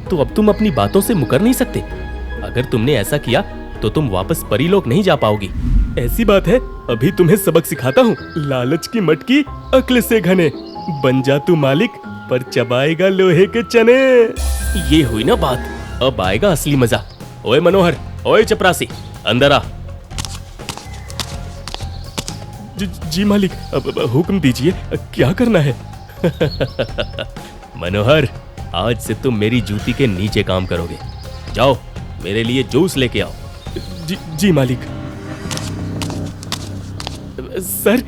तो अब तुम अपनी बातों से मुकर नहीं सकते। अगर तुमने ऐसा किया तो तुम वापस परीलोक नहीं जा पाओगी। ऐसी बात है, अभी तुम्हें सबक सिखाता हूँ। लालच की मटकी अक्ल से घने, बन जा तू मालिक पर चबाएगा लोहे के चने। ये हुई ना बात, अब आएगा असली मजा। ओए मनोहर, ओए चपरासी, अंदर आ। जी मालिक, अब हुक्म दीजिए, क्या करना है? मनोहर, आज से तुम मेरी जूती के नीचे काम करोगे। जाओ मेरे लिए जूस लेके आओ। जी मालिक। सर,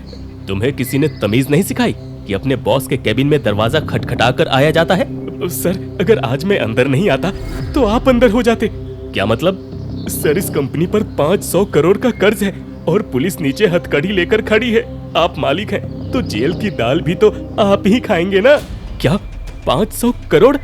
तुम्हें किसी ने तमीज नहीं सिखाई कि अपने बॉस के केबिन में दरवाजा खटखटाकर आया जाता है? सर, अगर आज मैं अंदर नहीं आता तो आप अंदर हो जाते। क्या मतलब? सर, इस कंपनी पर 500 करोड़ का कर्ज है और पुलिस नीचे हथकड़ी लेकर खड़ी है। आप मालिक हैं तो जेल की दाल भी तो आप ही खाएंगे ना? क्या 500 करोड़?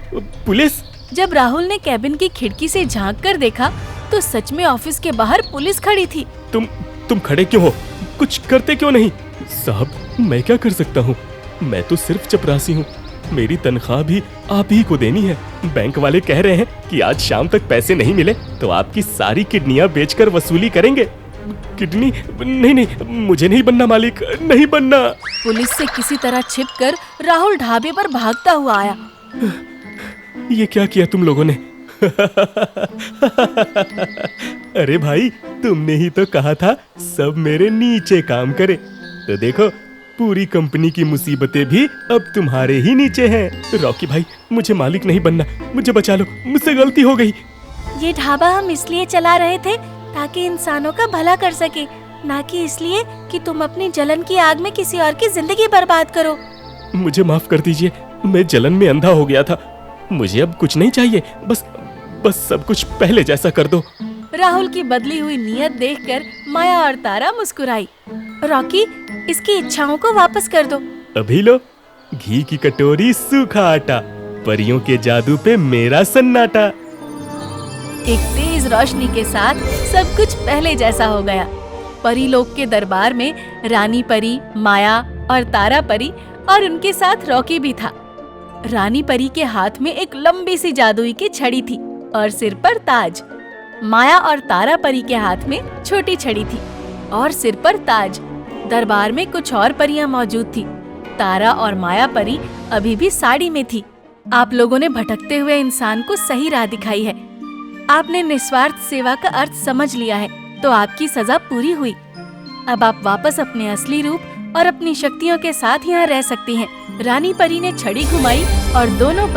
पुलिस? जब राहुल ने केबिन की खिड़की से झांक कर देखा तो सच में ऑफिस के बाहर पुलिस खड़ी थी। तुम खड़े क्यों हो? कुछ करते क्यों नहीं? साहब, मैं क्या कर सकता हूँ? मैं तो सिर्फ चपरासी हूँ। मेरी तनख्वाह भी आप ही को देनी है। बैंक वाले कह रहे हैं कि आज शाम तक पैसे नहीं मिले तो आपकी सारी किडनियां बेचकर वसूली करेंगे। किडनी? नहीं, मुझे नहीं बनना मालिक, नहीं बनना। पुलिस से किसी तरह छिपकर राहुल ढाबे पर भागता हुआ आया। ये क्या किया तुम लोगों ने? अरे भाई, तुमने ही तो कहा था सब मेरे नीचे काम करे। तो देखो, पूरी कंपनी की मुसीबतें भी अब तुम्हारे ही नीचे हैं। रॉकी भाई, मुझे मालिक नहीं बनना, मुझे बचा लो, मुझसे गलती हो गई। ये ढाबा हम इसलिए चला रहे थे ताकि इंसानों का भला कर सके, ना कि इसलिए कि तुम अपनी जलन की आग में किसी और की जिंदगी बर्बाद करो। मुझे माफ कर दीजिए, मैं जलन में अंधा हो गया था। मुझे अब कुछ नहीं चाहिए, बस सब कुछ पहले जैसा कर दो। राहुल की बदली हुई नीयत देखकर माया और तारा मुस्कुराई। रॉकी, इसकी इच्छाओं को वापस कर दो। अभी लो, घी की कटोरी, सूखा आटा, परियों के जादू पे मेरा सन्नाटा। एक तेज रोशनी के साथ सब कुछ पहले जैसा हो गया। परीलोक के दरबार में रानी परी, माया और तारा परी और उनके साथ रॉकी भी था। रानी परी के हाथ में एक लंबी सी जादुई की छड़ी थी और सिर पर ताज। माया और तारा परी के हाथ में छोटी छड़ी थी और सिर पर ताज। दरबार में कुछ और परियां मौजूद थी। तारा और माया परी अभी भी साड़ी में थी। आप लोगों ने भटकते हुए इंसान को सही राह दिखाई है। आपने निस्वार्थ सेवा का अर्थ समझ लिया है, तो आपकी सजा पूरी हुई। अब आप वापस अपने असली रूप और अपनी शक्तियों के साथ यहाँ रह सकती हैं। रानी परी ने छड़ी घुमाई और दोनों